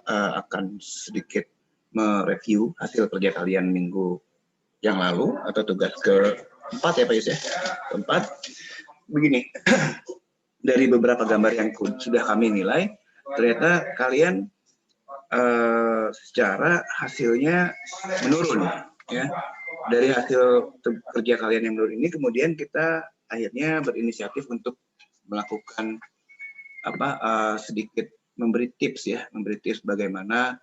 akan sedikit mereview hasil kerja kalian minggu yang lalu atau tugas keempat ya Pak Yus ya. Keempat, begini, dari beberapa gambar yang sudah kami nilai, ternyata kalian secara hasilnya menurun ya. Dari hasil kerja kalian yang menurun ini, kemudian kita akhirnya berinisiatif untuk melakukan sedikit memberi tips bagaimana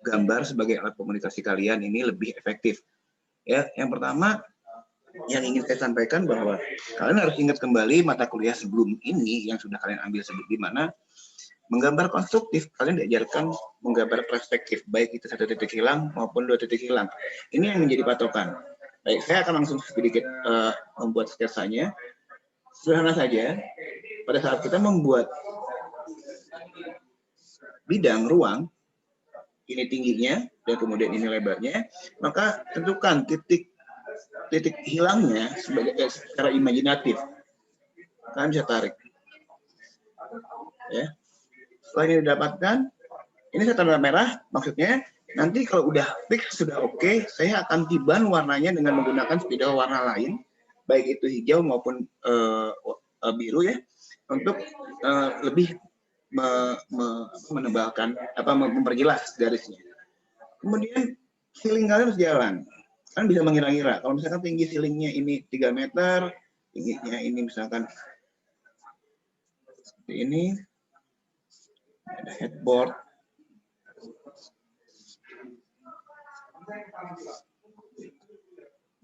gambar sebagai alat komunikasi kalian ini lebih efektif. Ya, yang pertama yang ingin saya sampaikan bahwa kalian harus ingat kembali mata kuliah sebelum ini yang sudah kalian ambil di mana menggambar konstruktif kalian diajarkan menggambar perspektif, baik itu 1 titik hilang maupun 2 titik hilang. Ini yang menjadi patokan. Baik, saya akan langsung sedikit membuat sketsanya. Sederhana saja, pada saat kita membuat bidang ruang, ini tingginya dan kemudian ini lebarnya, maka tentukan titik hilangnya secara imajinatif. Kalian bisa tarik. Ya. Setelah ini didapatkan, ini saya tanda merah, maksudnya nanti kalau udah fix sudah oke, saya akan tiban warnanya dengan menggunakan spidol warna lain, baik itu hijau maupun biru ya, untuk lebih menebalkan memperjelas garisnya. Kemudian ceiling kalian harus jalan. Kalian bisa mengira-ngira kalau misalkan tinggi ceilingnya ini 3 meter, tingginya ini misalkan seperti ini, ada headboard,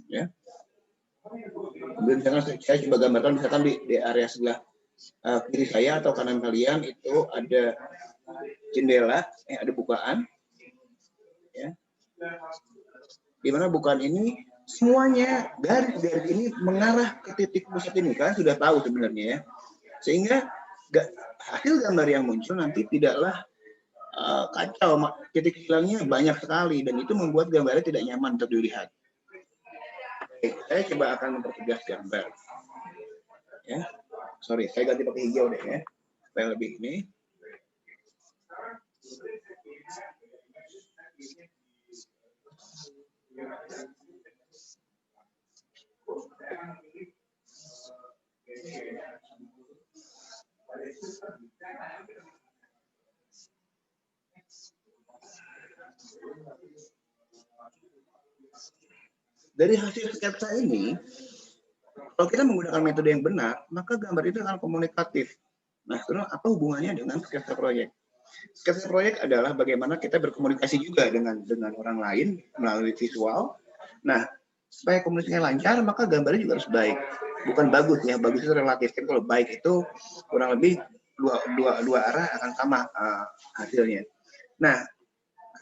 ya. Kemudian misalkan saya coba gambarkan misalkan di area sebelah kiri saya atau kanan kalian itu ada jendela, ada bukaan, ya. Di mana bukaan ini semuanya garis-garis ini mengarah ke titik pusat ini, kalian sudah tahu sebenarnya ya. Sehingga hasil gambar yang muncul nanti tidaklah kacau, titik hilangnya banyak sekali dan itu membuat gambarnya tidak nyaman untuk dilihat. Oke, saya coba akan mempertegas gambar. Ya, sorry, saya ganti pakai hijau deh ya, supaya lebih ini. Dari hasil sketsa ini, kalau kita menggunakan metode yang benar, maka gambar itu akan komunikatif. Nah, terus apa hubungannya dengan sketsa proyek? Sketsa proyek adalah bagaimana kita berkomunikasi juga dengan orang lain melalui visual. Nah, supaya komunikasinya lancar, maka gambarnya juga harus baik. Bukan bagus ya, bagus itu relatif. Kan kalau baik itu kurang lebih dua arah akan sama hasilnya. Nah,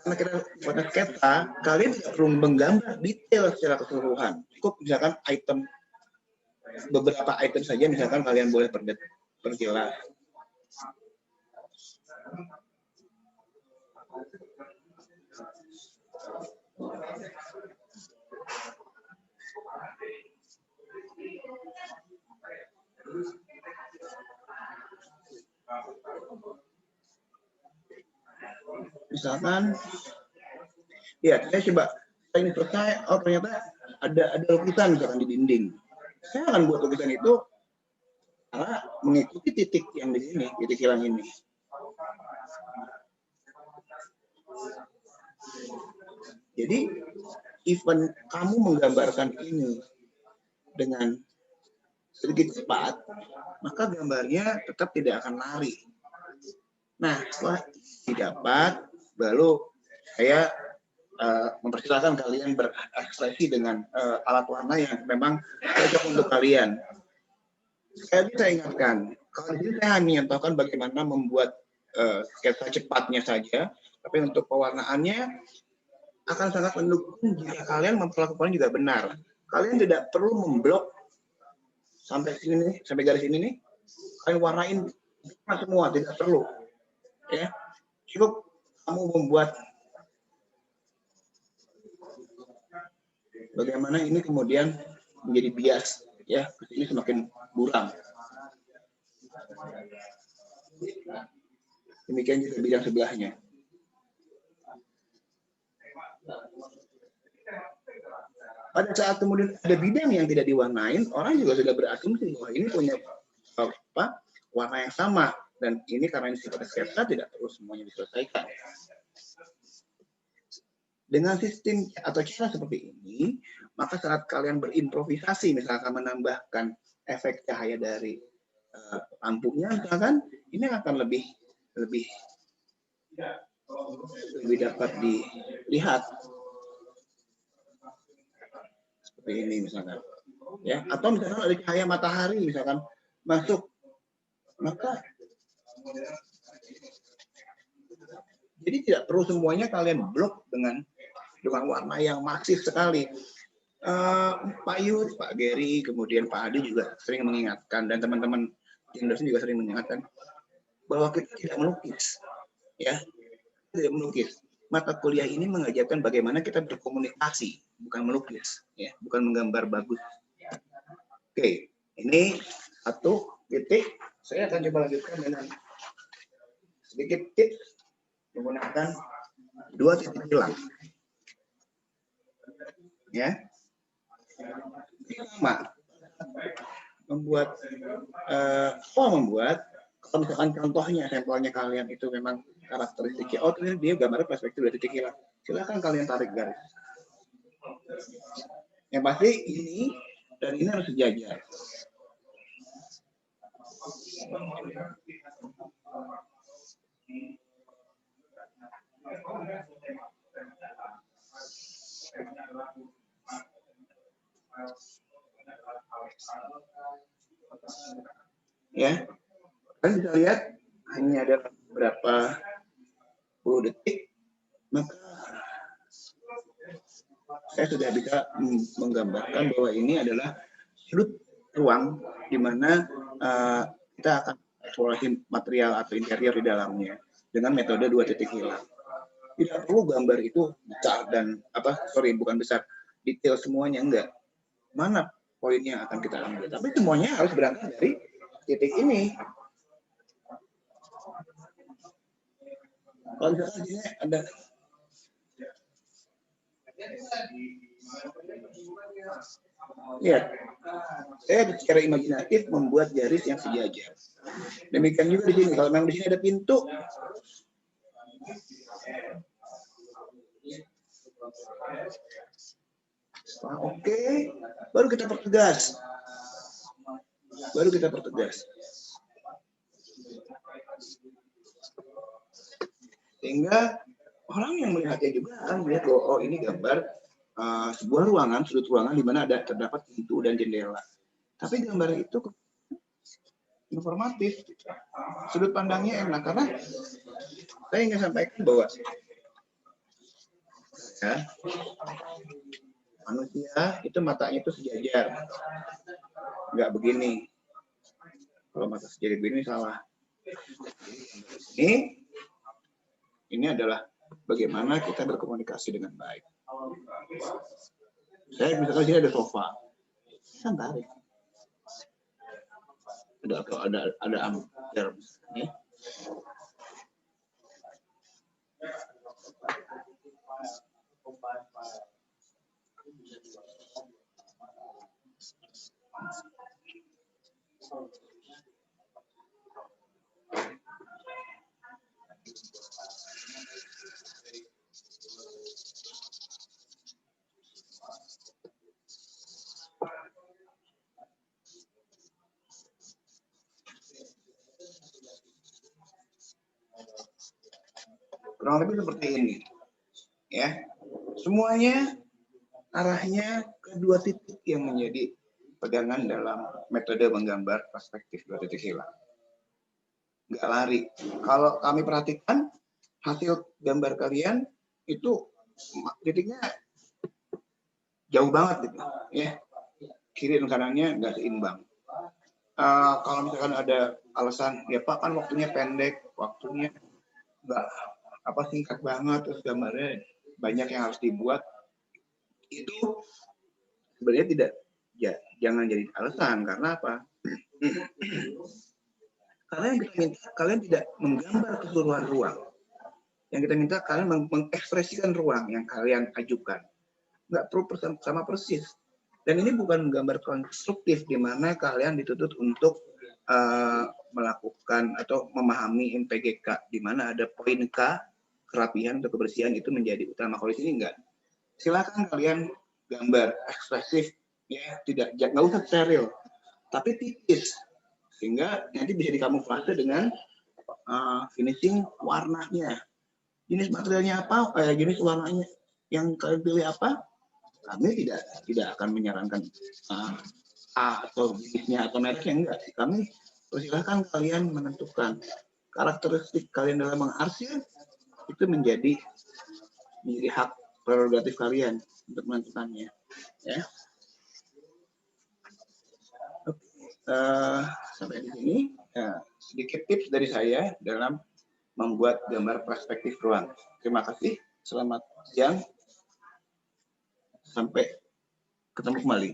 karena kita buat sketsa, kalian tidak perlu menggambar detail secara keseluruhan. Cukup misalkan beberapa item saja, misalkan kalian boleh perjelas. Misalkan, ya saya coba ini selesai, oh ternyata ada lukisan misalkan di dinding. Saya akan buat lukisan itu karena mengikuti titik yang di sini, titik hilang ini. Jadi, even kamu menggambarkan ini dengan sedikit cepat, maka gambarnya tetap tidak akan lari. Nah, setelah didapat, baru saya mempersilahkan kalian berekspresi dengan alat warna yang memang cocok untuk kalian. Saya bisa ingatkan, kalau ini saya hanya mencontohkan bagaimana membuat sketsa cepatnya saja, tapi untuk pewarnaannya akan sangat mendukung jika kalian memperlakukan juga benar. Kalian tidak perlu memblok sampai sini, sampai garis ini nih, kalian warnain semua, tidak perlu. Ya, cukup kamu membuat bagaimana ini kemudian menjadi bias, ya, ini semakin buram. Demikian juga bidang sebelahnya. Pada saat kemudian ada bidang yang tidak diwarnain, orang juga sudah berasumsi bahwa ini punya warna yang sama, dan ini karena ini sifatnya sketsa tidak perlu semuanya diselesaikan. Dengan sistem atau cara seperti ini, maka saat kalian berimprovisasi, misalkan menambahkan efek cahaya dari lampunya, misalkan ini akan lebih dapat dilihat seperti ini misalkan, ya. Atau misalkan ada cahaya matahari misalkan masuk, maka jadi tidak perlu semuanya kalian blok dengan warna yang masif sekali. Pak Yus, Pak Gary, kemudian Pak Adi juga sering mengingatkan, dan teman-teman yang dosen juga sering mengingatkan bahwa kita tidak melukis, ya, tidak melukis. Mata kuliah ini mengajarkan bagaimana kita berkomunikasi, bukan melukis, ya, bukan menggambar bagus. Oke, ini satu titik. Saya akan coba lanjutkan dengan sedikit tips menggunakan 2 titik hilang. Ya, pertama, membuat kalau misalkan contohnya sampelnya kalian itu memang karakteristiknya, oh dia gambarnya perspektif 2 titik hilang, silakan kalian tarik garis. Yang pasti ini dan ini harus sejajar. Ya, kalian bisa lihat hanya ada beberapa puluh detik, maka saya sudah bisa menggambarkan bahwa ini adalah sudut ruang di mana kita akan eksplorasi material atau interior di dalamnya dengan metode 2 titik hilang. Tidak perlu gambar itu besar dan bukan besar, detail semuanya, enggak. Mana poin yang akan kita ambil, tapi semuanya harus berangkat dari titik ini. Kalau misalkan ini ada lihat, saya secara imajinatif membuat garis yang sejajar. Demikian juga di sini. Kalau memang di sini ada pintu, oke, baru kita pertegas. Sehingga orang yang melihatnya juga akan melihat bahwa oh ini gambar sebuah ruangan, sudut ruangan di mana terdapat pintu dan jendela. Tapi gambar itu informatif, sudut pandangnya enak, karena saya ingin sampaikan bahwa ya, manusia itu matanya itu sejajar, nggak begini. Kalau mata sejajar begini salah. Ini adalah bagaimana kita berkomunikasi dengan baik. Saya misalkan sini ada sofa, saya tarik. Ada ampere, ya. Kurang lebih seperti ini, ya. Semuanya arahnya ke 2 titik yang menjadi pegangan dalam metode menggambar perspektif 2 titik hilang. Nggak lari. Kalau kami perhatikan hasil gambar kalian itu titiknya jauh banget gitu, ya. Kiri dan kanannya nggak seimbang. Kalau misalkan ada alasan, ya Pak kan waktunya pendek, waktunya nggak singkat banget, terus gambarnya banyak yang harus dibuat, itu sebenarnya tidak, ya jangan jadi alasan. Karena apa? Karena yang kita minta kalian tidak menggambar keseluruhan ruang. Yang kita minta kalian mengekspresikan ruang yang kalian ajukan. Nggak perlu sama persis. Dan ini bukan gambar konstruktif di mana kalian dituntut untuk melakukan atau memahami MPGK, di mana ada poin K, kerapihan atau kebersihan itu menjadi utama. Kalau di sini enggak. Silakan kalian gambar ekspresif, ya, nggak usah steril, tapi tipis, sehingga nanti bisa dikamuflase dengan finishing warnanya. Jenis materialnya apa, jenis warnanya yang kalian pilih apa, kami tidak akan menyarankan A atau jenisnya atau mereknya, enggak. Kami persilahkan kalian menentukan karakteristik kalian dalam mengarsir, itu menjadi hak prerogatif kalian untuk menentukannya, ya. Oke, sampai di sini sedikit tips dari saya dalam membuat gambar perspektif ruang. Terima kasih, selamat siang, sampai ketemu kembali.